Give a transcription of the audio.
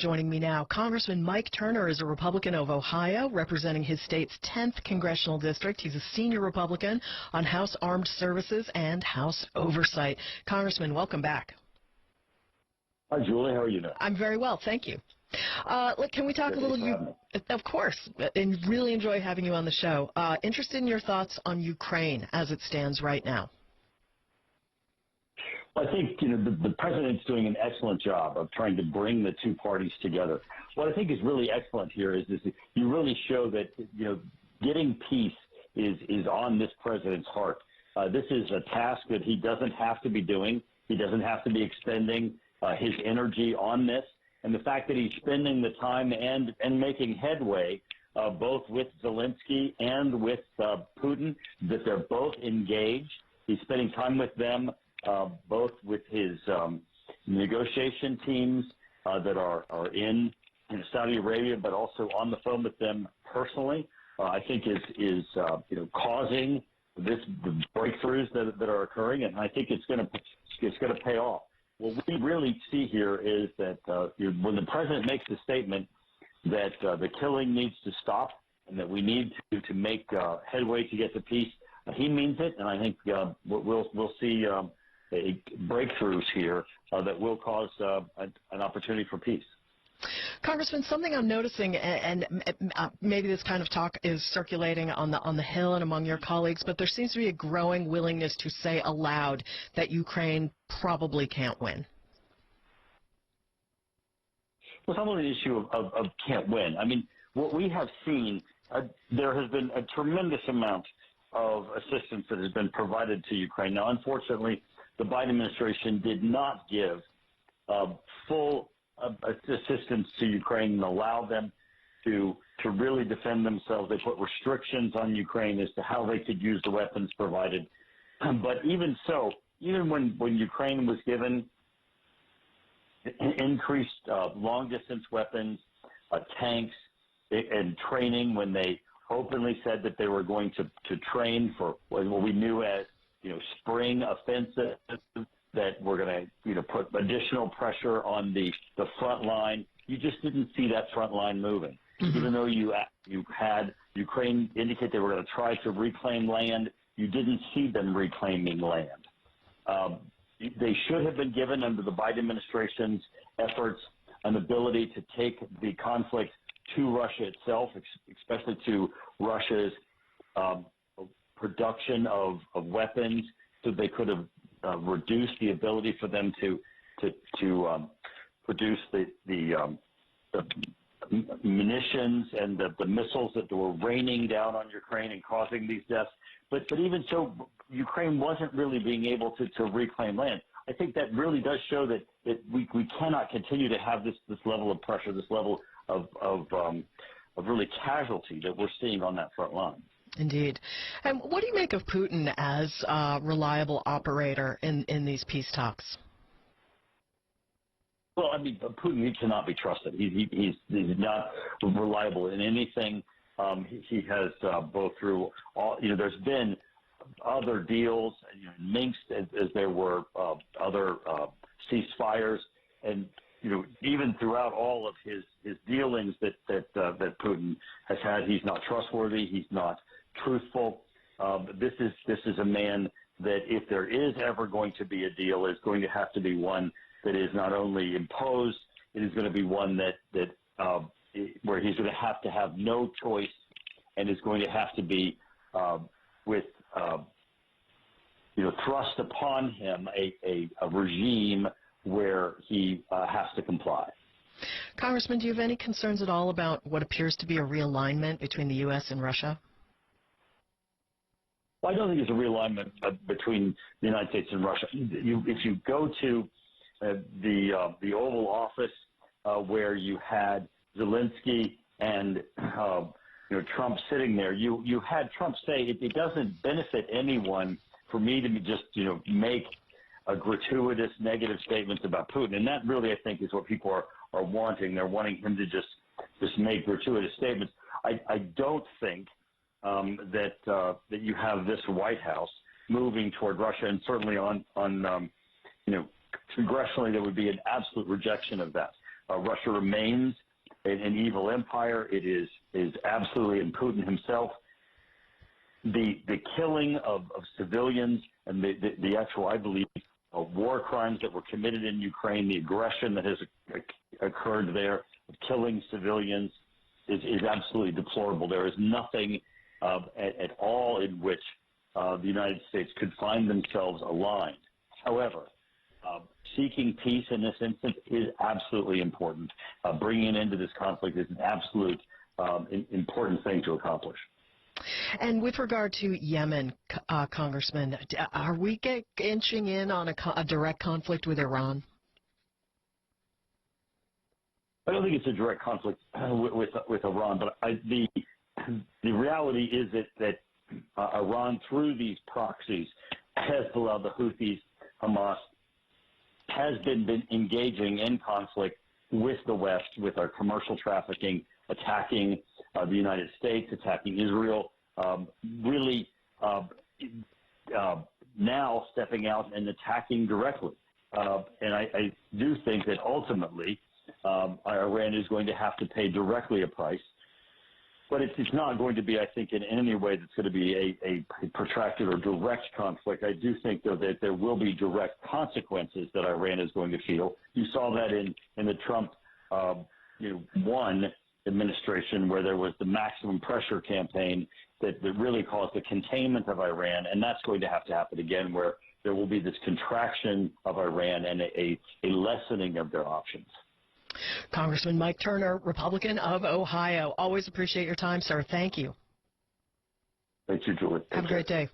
Joining me now, Congressman Mike Turner is a Republican of Ohio, representing his state's 10th congressional district. He's a senior Republican on House Armed Services and House Oversight. Congressman, welcome back. Hi, Julie. How are you doing? I'm very well, thank you. Look, can we talk a little? Of course, and really enjoy having you on the show. Interested in your thoughts on Ukraine as it stands right now. Well, I think the president's doing an excellent job of trying to bring the two parties together. What I think is really excellent here is you really show that getting peace is on this president's heart. This is a task that he doesn't have to be doing. He doesn't have to be expending his energy on this. And the fact that he's spending the time and making headway both with Zelensky and with Putin, that they're both engaged. He's spending time with them, both with his negotiation teams that are in Saudi Arabia, but also on the phone with them personally. I think is causing the breakthroughs that are occurring, and I think it's going to pay off. What we really see here is that when the president makes the statement that the killing needs to stop and that we need to make headway to get to peace, he means it, and I think we'll see breakthroughs here that will cause an opportunity for peace. Congressman, something I'm noticing, and maybe this kind of talk is circulating on the Hill and among your colleagues, but there seems to be a growing willingness to say aloud that Ukraine probably can't win. Well, it's not only an issue of can't win. I mean, what we have seen, there has been a tremendous amount of assistance that has been provided to Ukraine. Now, unfortunately, the Biden administration did not give full assistance to Ukraine and allow them to really defend themselves. They put restrictions on Ukraine as to how they could use the weapons provided. But even so, even when Ukraine was given increased long-distance weapons, tanks, and training, when they openly said that they were going to train for what we knew as spring offensive, that we're going to put additional pressure on the front line. You just didn't see that front line moving. Mm-hmm. Even though you had Ukraine indicate they were going to try to reclaim land, you didn't see them reclaiming land. They should have been given, under the Biden administration's efforts, an ability to take the conflict to Russia itself, especially to Russia's production of weapons, so they could have reduced the ability for them to produce the munitions and the missiles that were raining down on Ukraine and causing these deaths. But even so, Ukraine wasn't really being able to reclaim land. I think that really does show that we cannot continue to have this level of pressure, this level of really casualty that we're seeing on that front line. Indeed. And what do you make of Putin as a reliable operator in these peace talks? Well, I mean, Putin, he cannot be trusted. He's not reliable in anything. He has both through all, there's been other deals, Minsk, as there were other ceasefires, and even throughout all of his dealings that Putin has had, he's not trustworthy. He's not truthful. This is a man that, if there is ever going to be a deal, is going to have to be one that is not only imposed, it is going to be one that where he's going to have no choice, and is going to have to be with thrust upon him a regime where he has to comply. Congressman, do you have any concerns at all about what appears to be a realignment between the U.S. and Russia? Well, I don't think there's a realignment between the United States and Russia. If you go to the Oval Office, where you had Zelensky and Trump sitting there, you had Trump say it doesn't benefit anyone for me to just make a gratuitous negative statements about Putin, and that really, I think, is what people are wanting. They're wanting him to just make gratuitous statements. I don't think that you have this White House moving toward Russia, and certainly on congressionally there would be an absolute rejection of that. Russia remains an evil empire. It is absolutely in Putin himself. The killing of civilians and the actual, I believe, war crimes that were committed in Ukraine, the aggression that has occurred there, of killing civilians, is absolutely deplorable. There is nothing at all in which the United States could find themselves aligned. However, seeking peace in this instance is absolutely important. Bringing an end to this conflict is an absolute important thing to accomplish. And with regard to Yemen, Congressman, are we inching in on a direct conflict with Iran? I don't think it's a direct conflict with Iran, but the reality is that Iran, through these proxies, Hezbollah, the Houthis, Hamas, has been engaging in conflict with the West, with our commercial trafficking, attacking the United States, attacking Israel, really now stepping out and attacking directly. And I do think that ultimately Iran is going to have to pay directly a price. But it's not going to be, I think, in any way that's going to be a protracted or direct conflict. I do think, though, that there will be direct consequences that Iran is going to feel. You saw that in the Trump one administration, where there was the maximum pressure campaign that really caused the containment of Iran, and that's going to happen again, where there will be this contraction of Iran and a lessening of their options. Congressman Mike Turner, Republican of Ohio. Always appreciate your time, sir. Thank you. Thank you, Julie. Have a great day.